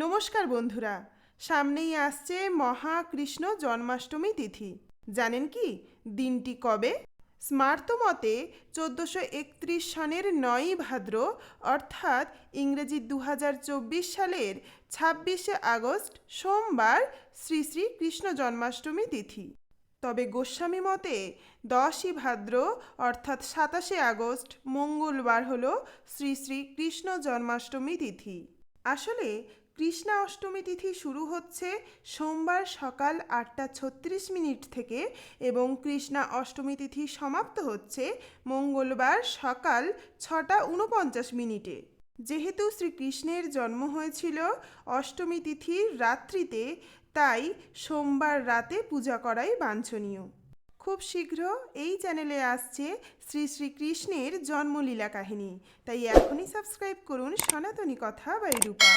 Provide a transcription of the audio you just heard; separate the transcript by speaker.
Speaker 1: নমস্কার বন্ধুরা, সামনেই আসছে মহাকৃষ্ণ জন্মাষ্টমী তিথি। জানেন কি দিনটি কবে? স্মার্ত মতে 1431 সনের 9ই ভাদ্র, অর্থাৎ ইংরেজি 2024 সালের 26শে আগস্ট সোমবার শ্রী শ্রী কৃষ্ণ জন্মাষ্টমী তিথি। তবে গোস্বামী মতে 10ই ভাদ্র, অর্থাৎ 27শে আগস্ট মঙ্গলবার হল শ্রী শ্রী কৃষ্ণ জন্মাষ্টমী তিথি। আসলে কৃষ্ণা অষ্টমী তিথি শুরু হচ্ছে সোমবার সকাল 8:36 থেকে এবং কৃষ্ণা অষ্টমী তিথি সমাপ্ত হচ্ছে মঙ্গলবার সকাল 6:49। যেহেতু শ্রীকৃষ্ণের জন্ম হয়েছিল অষ্টমী তিথির রাত্রিতে, তাই সোমবার রাতে পূজা করাই বাঞ্ছনীয়। খুব শীঘ্র এই চ্যানেলে আসছে শ্রী শ্রীকৃষ্ণের জন্মলীলা কাহিনী, তাই এখনই সাবস্ক্রাইব করুন সনাতনী কথা বাই রূপা।